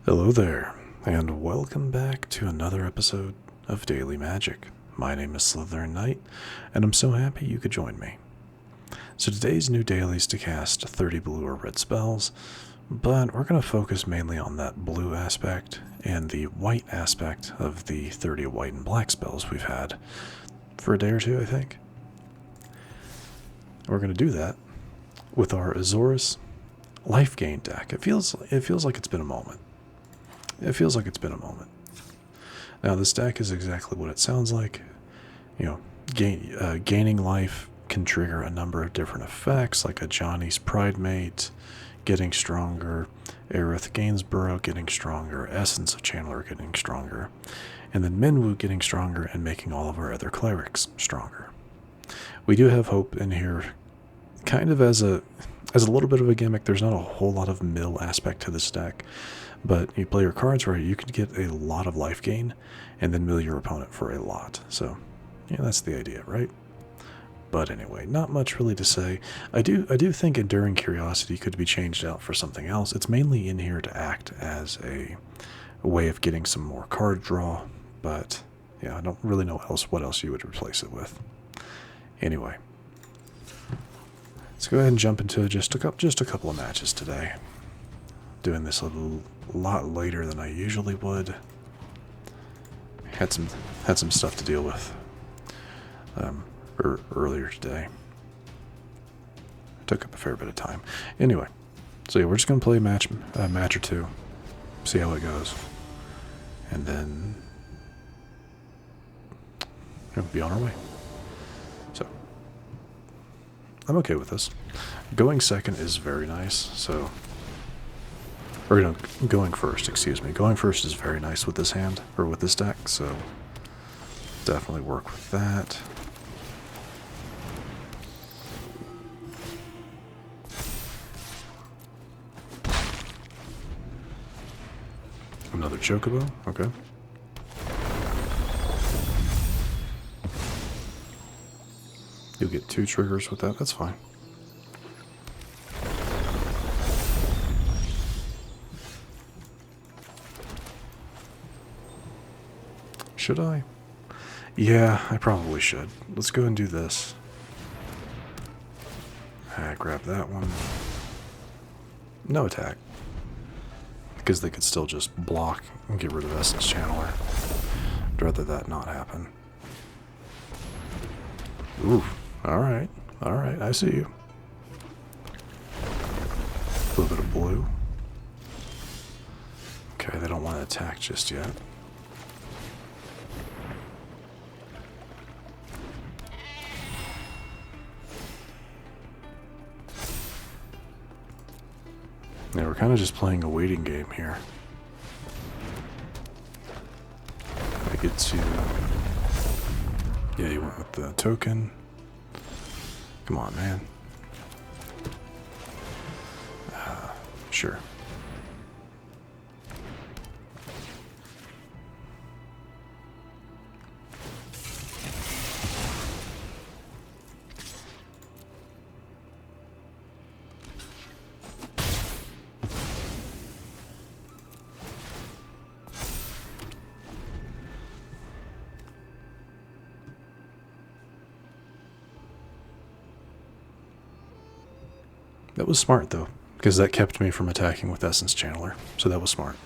Hello there, and welcome back to another episode of Daily Magic. My name is SlytherinKnight, and I'm so happy you could join me. So today's new daily is to cast 30 blue or red spells, but we're going to focus mainly on that blue aspect and the white aspect of the 30 white and black spells we've had for a day or two, I think. We're going to do that with our Azorius LifeGain deck. It feels like it's been a moment. It feels like it's been a moment. Now, this deck is exactly what it sounds like. You know, gaining life can trigger a number of different effects, like Ajani's Pridemate getting stronger, Aerith Gainsborough getting stronger, Essence of Channeler getting stronger, and then Minwu getting stronger and making all of our other clerics stronger. We do have Hope in here, kind of as a little bit of a gimmick. There's not a whole lot of mill aspect to this deck. But you play your cards right, you can get a lot of life gain and then mill your opponent for a lot. So, yeah, that's the idea, right? But anyway, not much really to say. I do think Enduring Curiosity could be changed out for something else. It's mainly in here to act as a way of getting some more card draw, but yeah, I don't really know what else you would replace it with. Anyway, let's go ahead and jump into just a couple of matches today. Doing this a lot later than I usually would. Had some stuff to deal with earlier today. Took up a fair bit of time. Anyway, so yeah, we're just gonna play a match or two, see how it goes, and then we'll be on our way. So I'm okay with this. Going second is very nice. So. Or, no, going first, excuse me. Going first is very nice with this hand, or with this deck, so definitely work with that. Another Chocobo, okay. You'll get 2 triggers with that, that's fine. Should I? Yeah, I probably should. Let's go and do this. Grab that one. No attack. Because they could still just block and get rid of Essence Channeler. I'd rather that not happen. Ooh, alright. Alright, I see you. A little bit of blue. Okay, they don't want to attack just yet. Yeah, we're kind of just playing a waiting game here. I get to... Yeah, you went with the token. Come on, man. Sure. That was smart, though, because that kept me from attacking with Essence Channeler, so that was smart.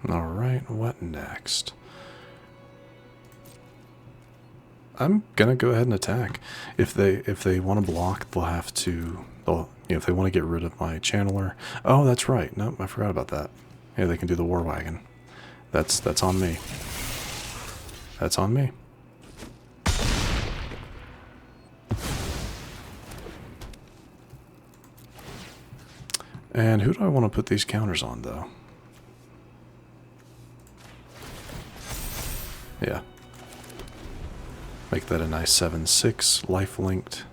Alright, what next? I'm gonna go ahead and attack. If they want to block, they'll have to. If they want to get rid of my channeler. Oh, that's right. Nope, I forgot about that. Yeah, they can do the war wagon. That's on me. That's on me. And who do I want to put these counters on, though? Yeah. Make that a nice 7/6 life-linked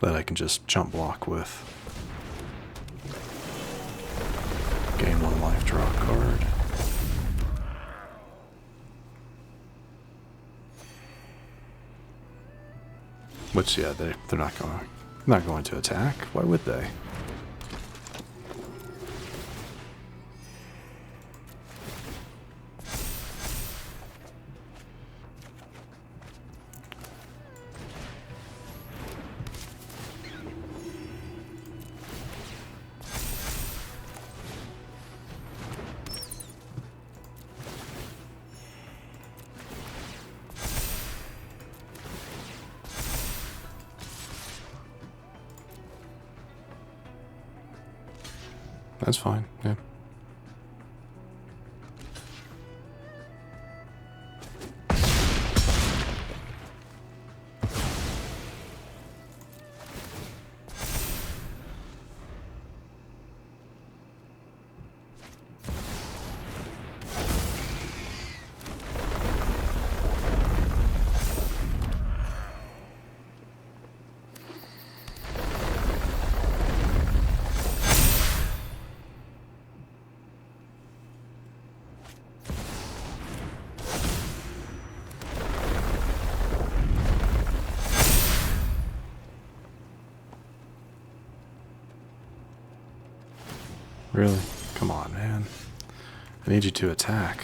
that I can just jump block with. Gain 1 life, draw a card. Which, yeah, they're not going to attack. Why would they? That's fine, yeah. Really? Come on, man. I need you to attack.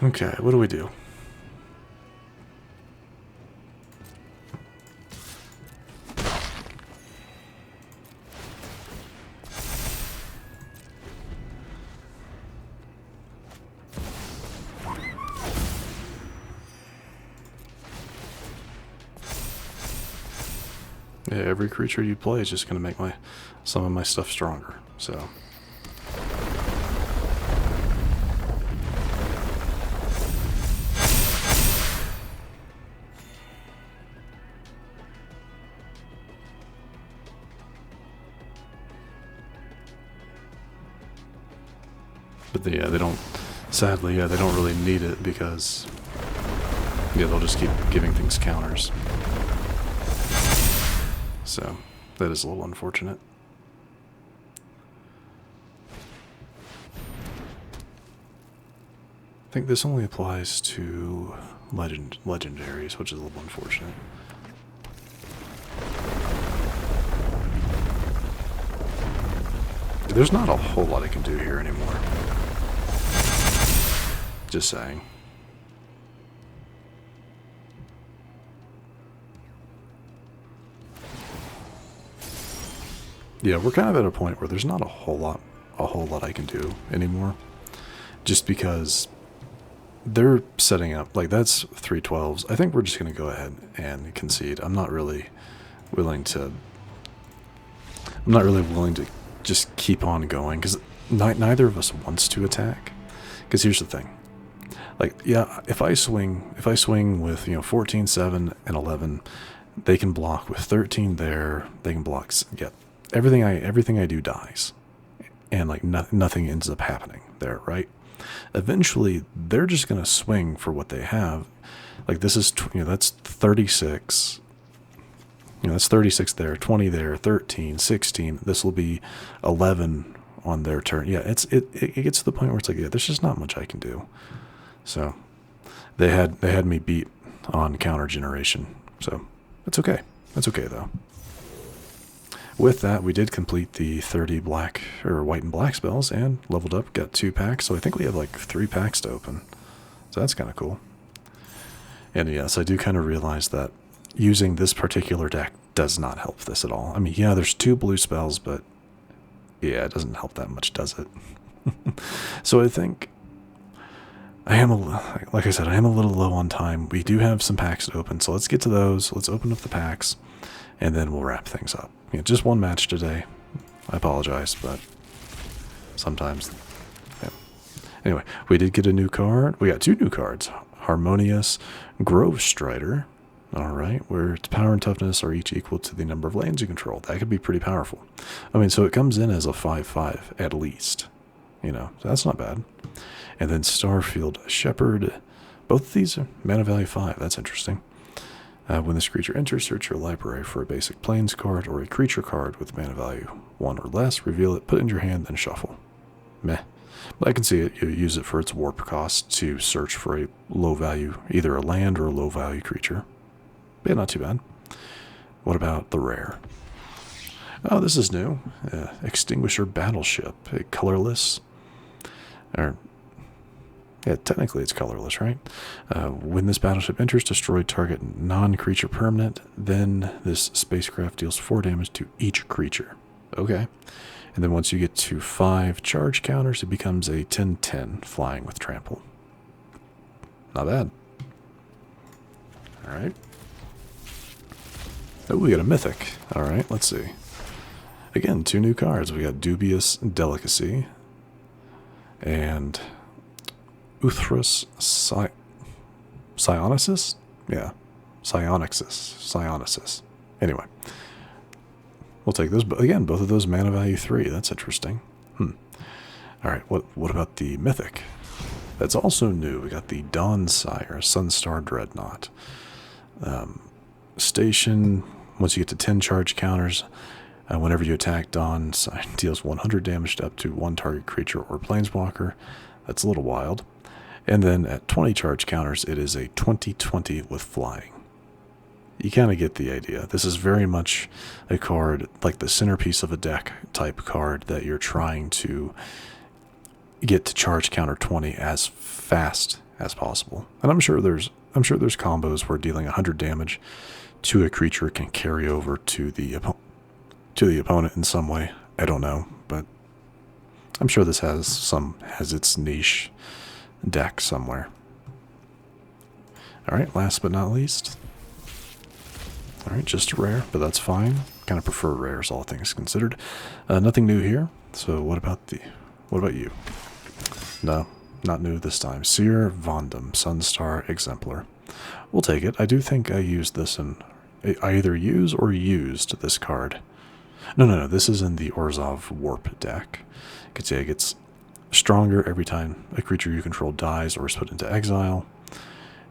Okay, what do we do? Yeah, every creature you play is just going to make some of my stuff stronger, so... But yeah, they don't... Sadly, yeah, they don't really need it because... Yeah, they'll just keep giving things counters. So, that is a little unfortunate. I think this only applies to legendaries, which is a little unfortunate. There's not a whole lot I can do here anymore. Just saying. Yeah, we're kind of at a point where there's not a whole lot I can do anymore. Just because they're setting up, like that's 312s. I think we're just going to go ahead and concede. I'm not really willing to just keep on going because neither of us wants to attack. Because here's the thing. Like, yeah, if I swing with, 14, 7, and 11, they can block with 13 there. They can block, yeah. Everything I do dies, and like nothing ends up happening there, right? Eventually, they're just gonna swing for what they have. Like this is, that's 36. That's 36 there, 20 there, 13, 16. This will be 11 on their turn. Yeah, it gets to the point where it's like, yeah, there's just not much I can do. So they had me beat on counter generation. So it's okay. That's okay though. With that, we did complete the 30 black or white and black spells and leveled up, got 2 packs. So I think we have like 3 packs to open. So that's kind of cool. And yes, I do kind of realize that using this particular deck does not help this at all. I mean, yeah, there's 2 blue spells, but yeah, it doesn't help that much, does it? So I think like I said, I am a little low on time. We do have some packs to open, so let's get to those. Let's open up the packs, and then we'll wrap things up. Just one match today. I apologize, but sometimes. Yeah. Anyway, we did get a new card. We got 2 new cards. Harmonious Grove Strider. Alright, where its power and toughness are each equal to the number of lands you control. That could be pretty powerful. I mean, so it comes in as a 5/5 at least. So that's not bad. And then Starfield Shepherd. Both of these are mana value 5. That's interesting. When this creature enters, search your library for a basic plains card or a creature card with mana value 1 or less. Reveal it, put it in your hand, then shuffle. Meh. But I can see it. You use it for its warp cost to search for a low value, either a land or a low value creature. Yeah, not too bad. What about the rare? Oh, this is new. Extinguisher Battleship. A colorless. Yeah, technically it's colorless, right? When this battleship enters, destroy target non-creature permanent. Then this spacecraft deals 4 damage to each creature. Okay. And then once you get to 5 charge counters, it becomes a 10/10 flying with trample. Not bad. Alright. Oh, we got a mythic. Alright, let's see. Again, 2 new cards. We got Dubious Delicacy and Uthrus Psionicis? Yeah. Psionicis. Anyway. We'll take those. But again, both of those mana value 3. That's interesting. Alright, what about the mythic? That's also new. We got the Dawn Sire, Sunstar Dreadnought. Station, once you get to 10 charge counters, whenever you attack, Dawn Sire deals 100 damage to up to 1 target creature or planeswalker. That's a little wild. And then at 20 charge counters, it is a 20/20 with flying. You kind of get the idea. This is very much a card, like the centerpiece of a deck type card that you're trying to get to charge counter 20 as fast as possible. And I'm sure there's combos where dealing 100 damage to a creature can carry over to the opponent in some way. I don't know, but I'm sure this has its niche deck somewhere. Alright, last but not least. Alright, just a rare, but that's fine. Kind of prefer rares, all things considered. Nothing new here. So what about you? No, not new this time. Seer Vondum, Sunstar Exemplar. We'll take it. I do think I used this I either use or used this card. No. This is in the Orzhov Warp deck. You can see it gets stronger every time a creature you control dies or is put into exile.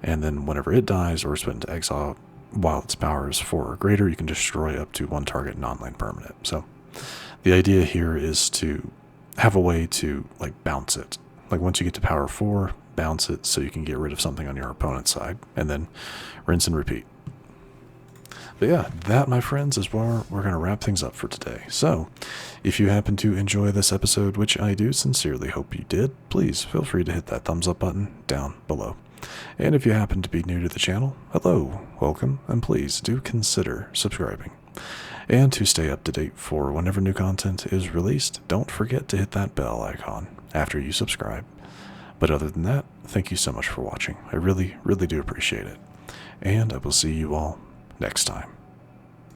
And then whenever it dies or is put into exile, while its power is 4 or greater, you can destroy up to 1 target non-land permanent. So the idea here is to have a way to bounce it. Like once you get to power 4, bounce it so you can get rid of something on your opponent's side, and then rinse and repeat. But yeah, that, my friends, is where we're going to wrap things up for today. So, if you happen to enjoy this episode, which I do sincerely hope you did, please feel free to hit that thumbs up button down below. And if you happen to be new to the channel, hello, welcome, and please do consider subscribing. And to stay up to date for whenever new content is released, don't forget to hit that bell icon after you subscribe. But other than that, thank you so much for watching. I really, really do appreciate it. And I will see you all next time.